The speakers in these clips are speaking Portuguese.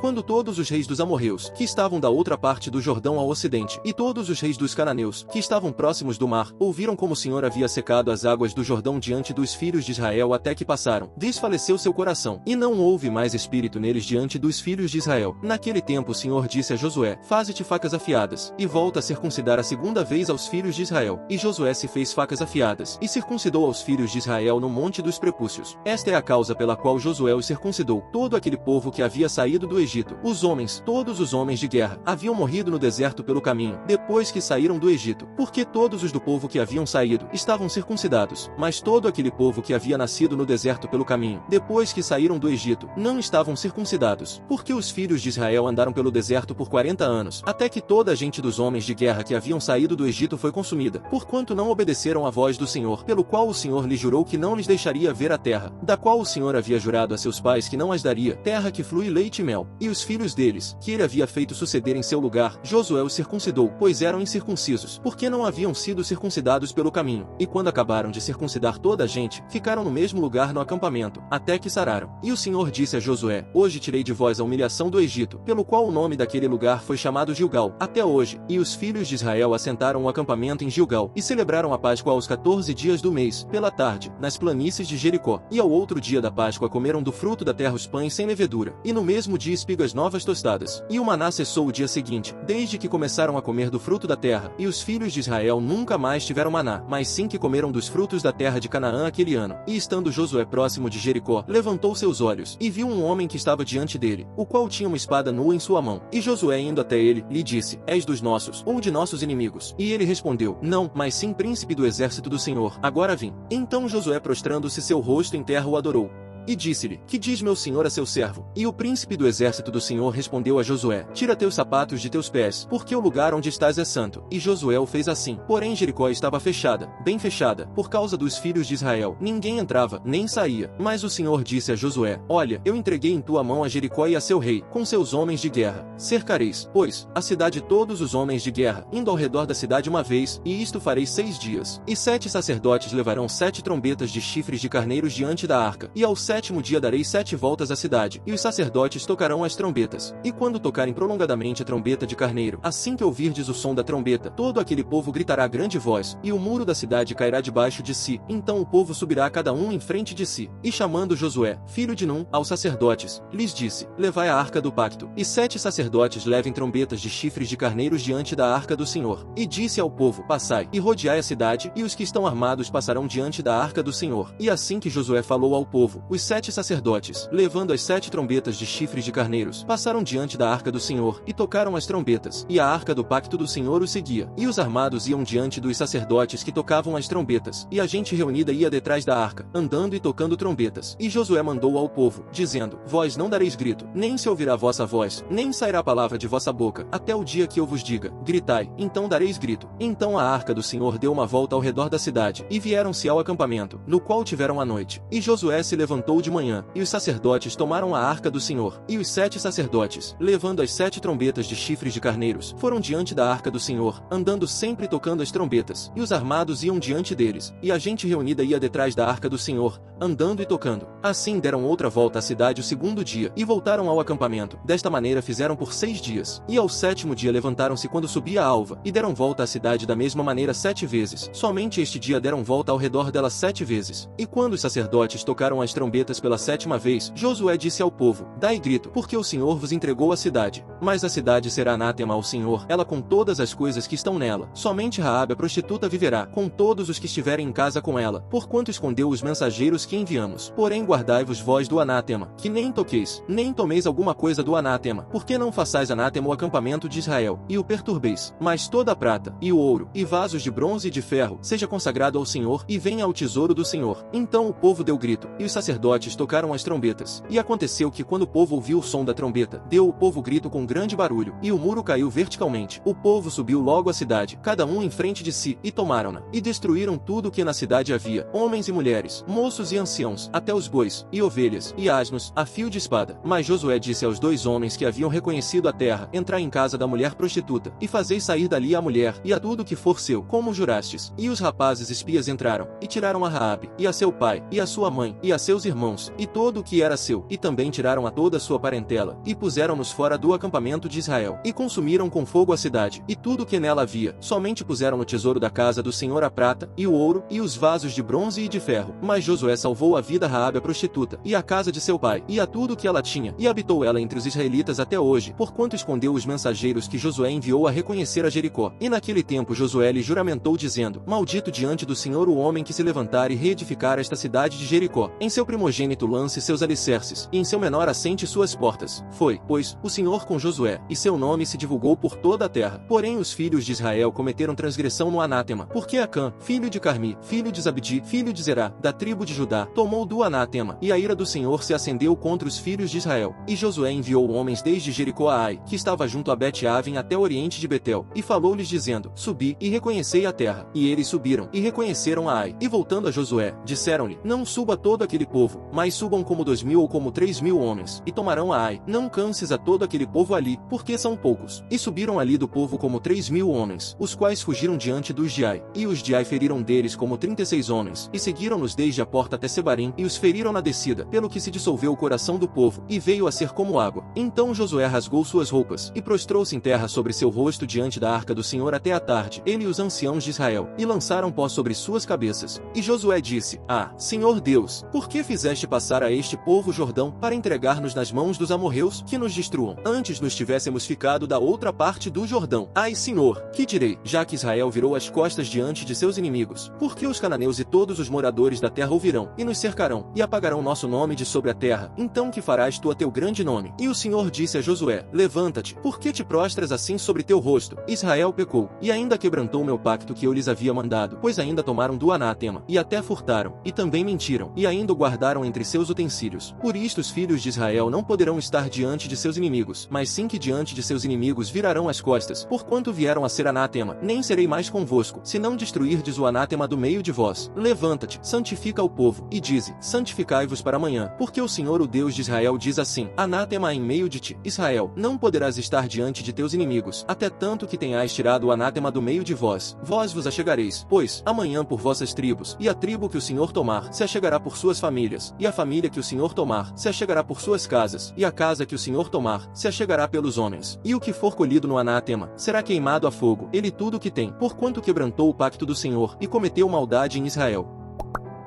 quando todos os reis dos amorreus, que estavam da outra parte do Jordão ao ocidente, e todos os reis dos cananeus, que estavam próximos do mar, ouviram como o Senhor havia secado as águas do Jordão diante dos filhos de Israel até que passaram, desfaleceu seu coração, e não houve mais espírito neles diante dos filhos de Israel. Naquele tempo o Senhor disse a Josué: faze-te facas afiadas, e volta a circuncidar a segunda vez aos filhos de Israel. E Josué se fez facas afiadas, e circuncidou aos filhos de Israel no monte dos prepúcios. Esta é a causa pela qual Josué os circuncidou. Todo aquele povo que havia saído do Egito, os homens, todos os homens de guerra, haviam morrido no deserto pelo caminho, depois que saíram do Egito, porque todos os do povo que haviam saído estavam circuncidados, mas todo aquele povo que havia nascido no deserto pelo caminho, depois que saíram do Egito, não estavam circuncidados, porque os filhos de Israel andaram pelo deserto por 40 anos, até que toda a gente dos homens de guerra que haviam saído do Egito foi consumida, porquanto não obedeceram à voz do Senhor, pelo qual o Senhor lhe jurou que não lhes deixaria ver a terra, da qual o Senhor havia jurado a seus pais que não as daria, terra que flui leite e mel. E os filhos deles, que ele havia feito suceder em seu lugar, Josué os circuncidou, pois eram incircuncisos, porque não haviam sido circuncidados pelo caminho. E quando acabaram de circuncidar toda a gente, ficaram no mesmo lugar no acampamento, até que sararam. E o Senhor disse a Josué: hoje tirei de vós a humilhação do Egito, pelo qual o nome daquele lugar foi chamado Gilgal, até hoje. E os filhos de Israel assentaram o acampamento em Gilgal, e celebraram a Páscoa aos 14 dias do mês, pela tarde, nas planícies de Jericó. E ao outro dia da Páscoa comeram do fruto da terra os pães sem levedura, e no mesmo dia espigas novas tostadas. E o maná cessou o dia seguinte, desde que começaram a comer do fruto da terra. E os filhos de Israel nunca mais tiveram maná, mas sim que comeram dos frutos da terra de Canaã aquele ano. E estando Josué próximo de Jericó, levantou seus olhos, e viu um homem que estava diante dele, o qual tinha uma espada nua em sua mão. E Josué, indo até ele, lhe disse: és dos nossos, ou de nossos inimigos? E ele respondeu: não, mas sim príncipe do exército do Senhor, agora vim. Então Josué, prostrando-se seu rosto em terra, o adorou. E disse-lhe: que diz meu senhor a seu servo? E o príncipe do exército do Senhor respondeu a Josué: tira teus sapatos de teus pés, porque o lugar onde estás é santo. E Josué o fez assim. Porém Jericó estava fechada, bem fechada, por causa dos filhos de Israel. Ninguém entrava, nem saía. Mas o Senhor disse a Josué: olha, eu entreguei em tua mão a Jericó e a seu rei, com seus homens de guerra. Cercareis, pois, a cidade todos os homens de guerra, indo ao redor da cidade uma vez, e isto fareis 6 dias. E 7 sacerdotes levarão 7 trombetas de chifres de carneiros diante da arca. E ao 7º dia darei 7 voltas à cidade, e os sacerdotes tocarão as trombetas. E quando tocarem prolongadamente a trombeta de carneiro, assim que ouvirdes o som da trombeta, todo aquele povo gritará a grande voz, e o muro da cidade cairá debaixo de si. Então o povo subirá cada um em frente de si. E chamando Josué, filho de Num, aos sacerdotes, lhes disse: levai a arca do pacto. E 7 sacerdotes levem trombetas de chifres de carneiros diante da arca do Senhor. E disse ao povo: passai, e rodeai a cidade, e os que estão armados passarão diante da arca do Senhor. E assim que Josué falou ao povo, os 7 sacerdotes, levando as 7 trombetas de chifres de carneiros, passaram diante da arca do Senhor, e tocaram as trombetas, e a arca do pacto do Senhor os seguia. E os armados iam diante dos sacerdotes que tocavam as trombetas, e a gente reunida ia detrás da arca, andando e tocando trombetas. E Josué mandou ao povo, dizendo: vós não dareis grito, nem se ouvirá vossa voz, nem sairá palavra de vossa boca, até o dia que eu vos diga: gritai, então dareis grito. Então a arca do Senhor deu uma volta ao redor da cidade, e vieram-se ao acampamento, no qual tiveram a noite. E Josué se levantou de manhã, e os sacerdotes tomaram a arca do Senhor. E os 7 sacerdotes, levando as 7 trombetas de chifres de carneiros, foram diante da arca do Senhor, andando sempre tocando as trombetas. E os armados iam diante deles, e a gente reunida ia detrás da arca do Senhor, andando e tocando. Assim deram outra volta à cidade o 2º dia, e voltaram ao acampamento. Desta maneira fizeram por 6 dias. E ao 7º dia levantaram-se quando subia a alva, e deram volta à cidade da mesma maneira 7 vezes. Somente este dia deram volta ao redor dela 7 vezes. E quando os sacerdotes tocaram as trombetas pela 7ª vez, Josué disse ao povo: dai grito, porque o Senhor vos entregou a cidade. Mas a cidade será anátema ao Senhor, ela com todas as coisas que estão nela. Somente Raabe a prostituta viverá, com todos os que estiverem em casa com ela, porquanto escondeu os mensageiros que enviamos. Porém guardai-vos vós do anátema, que nem toqueis, nem tomeis alguma coisa do anátema, porque não façais anátema o acampamento de Israel, e o perturbeis. Mas toda a prata, e o ouro, e vasos de bronze e de ferro, seja consagrado ao Senhor, e venha ao tesouro do Senhor. Então o povo deu grito, e os sacerdotes tocaram as trombetas. E aconteceu que quando o povo ouviu o som da trombeta, deu o povo grito com grande barulho, e o muro caiu verticalmente. O povo subiu logo à cidade, cada um em frente de si, e tomaram-na, e destruíram tudo o que na cidade havia, homens e mulheres, moços e anciãos, até os bois, e ovelhas, e asnos, a fio de espada. Mas Josué disse aos 2 homens que haviam reconhecido a terra: entrai em casa da mulher prostituta, e fazeis sair dali a mulher, e a tudo que for seu, como jurastes. E os rapazes espias entraram, e tiraram a Raabe, e a seu pai, e a sua mãe, e a seus irmãos, irmãos, e todo o que era seu, e também tiraram a toda a sua parentela, e puseram-nos fora do acampamento de Israel, e consumiram com fogo a cidade, e tudo o que nela havia, somente puseram no tesouro da casa do Senhor a prata, e o ouro, e os vasos de bronze e de ferro. Mas Josué salvou a vida Raabe a prostituta, e a casa de seu pai, e a tudo o que ela tinha, e habitou ela entre os israelitas até hoje, porquanto escondeu os mensageiros que Josué enviou a reconhecer a Jericó. E naquele tempo Josué lhe juramentou dizendo: Maldito diante do Senhor o homem que se levantar e reedificar esta cidade de Jericó. Em seu primogênito lance seus alicerces, e em seu menor assente suas portas. Foi, pois, o Senhor com Josué, e seu nome se divulgou por toda a terra. Porém os filhos de Israel cometeram transgressão no anátema, porque Acã, filho de Carmi, filho de Zabdi, filho de Zerá, da tribo de Judá, tomou do anátema, e a ira do Senhor se acendeu contra os filhos de Israel. E Josué enviou homens desde Jericó a Ai, que estava junto a Bet-Aven até o oriente de Betel, e falou-lhes dizendo: Subi, e reconhecei a terra. E eles subiram, e reconheceram a Ai. E voltando a Josué, disseram-lhe: Não suba todo aquele povo, mas subam como 2.000 ou como 3.000 homens, e tomarão a Ai. Não canses a todo aquele povo ali, porque são poucos. E subiram ali do povo como 3.000 homens, os quais fugiram diante dos de Ai. E os de Ai feriram deles como 36 homens, e seguiram-nos desde a porta até Sebarim, e os feriram na descida, pelo que se dissolveu o coração do povo, e veio a ser como água. Então Josué rasgou suas roupas, e prostrou-se em terra sobre seu rosto diante da arca do Senhor até a tarde, ele e os anciãos de Israel, e lançaram pó sobre suas cabeças. E Josué disse: Ah, Senhor Deus, por que fizeste passar a este povo o Jordão, para entregar-nos nas mãos dos amorreus, que nos destruam? Antes nos tivéssemos ficado da outra parte do Jordão. Ai, Senhor, que direi, já que Israel virou as costas diante de seus inimigos? Porque os cananeus e todos os moradores da terra ouvirão, e nos cercarão, e apagarão nosso nome de sobre a terra. Então que farás tu a teu grande nome? E o Senhor disse a Josué: Levanta-te, por que te prostras assim sobre teu rosto? Israel pecou, e ainda quebrantou o meu pacto que eu lhes havia mandado, pois ainda tomaram do anátema, e até furtaram, e também mentiram, e ainda o guardaram entre seus utensílios. Por isto os filhos de Israel não poderão estar diante de seus inimigos, mas sim que diante de seus inimigos virarão as costas, porquanto vieram a ser anátema. Nem serei mais convosco, se não destruirdes o anátema do meio de vós. Levanta-te, santifica o povo, e dize: Santificai-vos para amanhã, porque o Senhor o Deus de Israel diz assim: Anátema em meio de ti, Israel, não poderás estar diante de teus inimigos, até tanto que tenhais tirado o anátema do meio de vós. Vós vos achegareis, pois, amanhã por vossas tribos, e a tribo que o Senhor tomar, se achegará por suas famílias, e a família que o Senhor tomar, se achegará por suas casas, e a casa que o Senhor tomar, se achegará pelos homens. E o que for colhido no anátema, será queimado a fogo, ele tudo o que tem, porquanto quebrantou o pacto do Senhor, e cometeu maldade em Israel.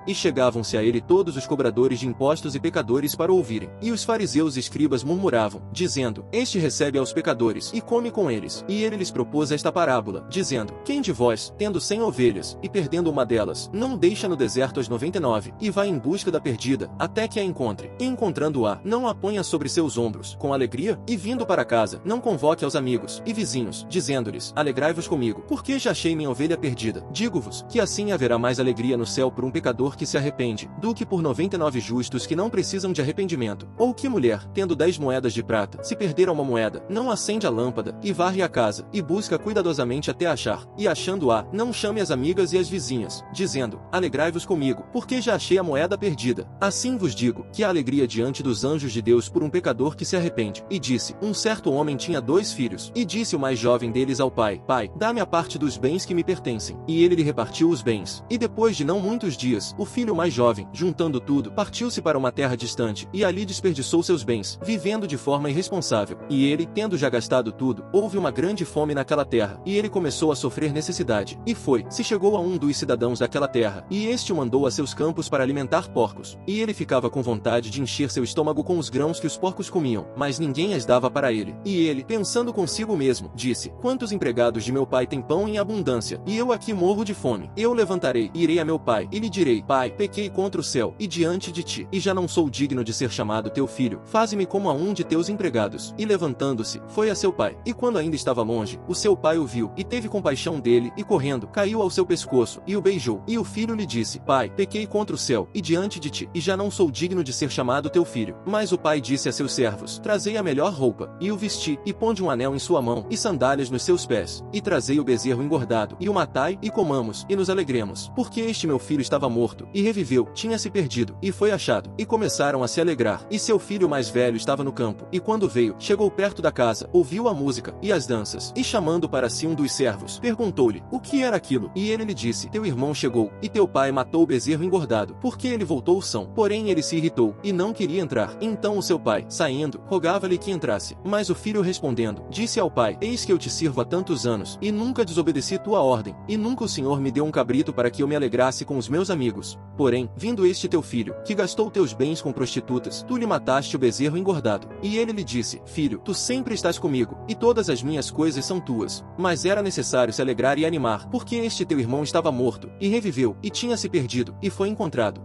E chegavam-se a ele todos os cobradores de impostos e pecadores para ouvirem. E os fariseus e escribas murmuravam, dizendo: Este recebe aos pecadores, e come com eles. E ele lhes propôs esta parábola, dizendo: Quem de vós, tendo 100 ovelhas, e perdendo uma delas, não deixa no deserto as 99, e vai em busca da perdida, até que a encontre? E encontrando-a, não a ponha sobre seus ombros, com alegria? E vindo para casa, não convoque aos amigos e vizinhos, dizendo-lhes: Alegrai-vos comigo, porque já achei minha ovelha perdida. Digo-vos, que assim haverá mais alegria no céu por um pecador que se arrepende, do que por 99 justos que não precisam de arrependimento. Ou que mulher, tendo 10 moedas de prata, se perder uma moeda, não acende a lâmpada, e varre a casa, e busca cuidadosamente até achar, e achando-a, não chame as amigas e as vizinhas, dizendo: Alegrai-vos comigo, porque já achei a moeda perdida. Assim vos digo, que há alegria diante dos anjos de Deus por um pecador que se arrepende. E disse: Um certo homem tinha 2 filhos, e disse o mais jovem deles ao pai: Pai, dá-me a parte dos bens que me pertencem. E ele lhe repartiu os bens. E depois de não muitos dias, o filho mais jovem, juntando tudo, partiu-se para uma terra distante, e ali desperdiçou seus bens, vivendo de forma irresponsável. E ele, tendo já gastado tudo, houve uma grande fome naquela terra, e ele começou a sofrer necessidade. E foi, se chegou a um dos cidadãos daquela terra, e este o mandou a seus campos para alimentar porcos. E ele ficava com vontade de encher seu estômago com os grãos que os porcos comiam, mas ninguém as dava para ele. E ele, pensando consigo mesmo, disse: Quantos empregados de meu pai têm pão em abundância, e eu aqui morro de fome? Eu levantarei, irei a meu pai, e lhe direi: Pai, pequei contra o céu, e diante de ti, e já não sou digno de ser chamado teu filho. Faze-me como a um de teus empregados. E levantando-se, foi a seu pai. E quando ainda estava longe, o seu pai o viu, e teve compaixão dele, e correndo, caiu ao seu pescoço, e o beijou. E o filho lhe disse: Pai, pequei contra o céu, e diante de ti, e já não sou digno de ser chamado teu filho. Mas o pai disse a seus servos: Trazei a melhor roupa, e o vesti, e ponde um anel em sua mão, e sandálias nos seus pés. E trazei o bezerro engordado, e o matai, e comamos, e nos alegremos. Porque este meu filho estava morto, morto, e reviveu, tinha se perdido, e foi achado, e começaram a se alegrar. E seu filho mais velho estava no campo, e quando veio, chegou perto da casa, ouviu a música, e as danças, e chamando para si um dos servos, perguntou-lhe, o que era aquilo? E ele lhe disse, teu irmão chegou, e teu pai matou o bezerro engordado, porque ele voltou são. Porém ele se irritou, e não queria entrar. Então o seu pai, saindo, rogava-lhe que entrasse. Mas o filho respondendo, disse ao pai, eis que eu te sirvo há tantos anos, e nunca desobedeci tua ordem, e nunca o Senhor me deu um cabrito para que eu me alegrasse com os meus amigos. Porém, vindo este teu filho, que gastou teus bens com prostitutas, tu lhe mataste o bezerro engordado. E ele lhe disse, filho, tu sempre estás comigo, e todas as minhas coisas são tuas. Mas era necessário se alegrar e animar, porque este teu irmão estava morto, e reviveu, e tinha se perdido, e foi encontrado.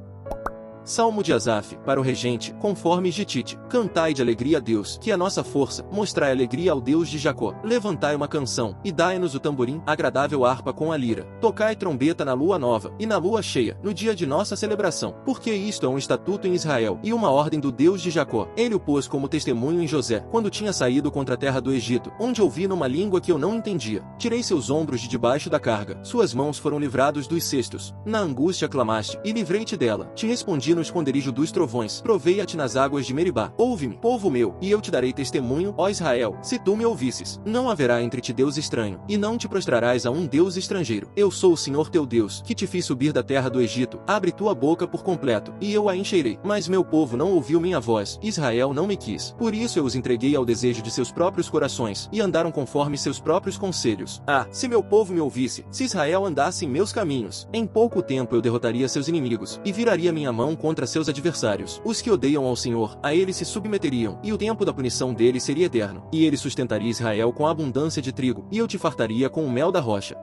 Salmo de Asaf, para o regente, conforme Gitite. Cantai de alegria a Deus, que é a nossa força, mostrai alegria ao Deus de Jacó. Levantai uma canção, e dai-nos o tamborim, agradável harpa com a lira. Tocai trombeta na lua nova, e na lua cheia, no dia de nossa celebração. Porque isto é um estatuto em Israel, e uma ordem do Deus de Jacó. Ele o pôs como testemunho em José, quando tinha saído contra a terra do Egito, onde ouvi numa língua que eu não entendia. Tirei seus ombros de debaixo da carga, suas mãos foram livrados dos cestos. Na angústia clamaste, e livrei-te dela. Te respondi no esconderijo dos trovões, provei-a-te nas águas de Meribá. Ouve-me, povo meu, e eu te darei testemunho, ó Israel, se tu me ouvisses. Não haverá entre ti Deus estranho, e não te prostrarás a um Deus estrangeiro. Eu sou o Senhor teu Deus, que te fiz subir da terra do Egito. Abre tua boca por completo, e eu a encherei. Mas meu povo não ouviu minha voz, Israel não me quis. Por isso eu os entreguei ao desejo de seus próprios corações, e andaram conforme seus próprios conselhos. Ah, se meu povo me ouvisse, se Israel andasse em meus caminhos, em pouco tempo eu derrotaria seus inimigos, e viraria minha mão contra seus adversários. Os que odeiam ao Senhor, a ele se submeteriam, e o tempo da punição dele seria eterno. E ele sustentaria Israel com a abundância de trigo, e eu te fartaria com o mel da rocha.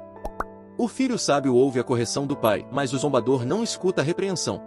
O filho sábio ouve a correção do pai, mas o zombador não escuta a repreensão.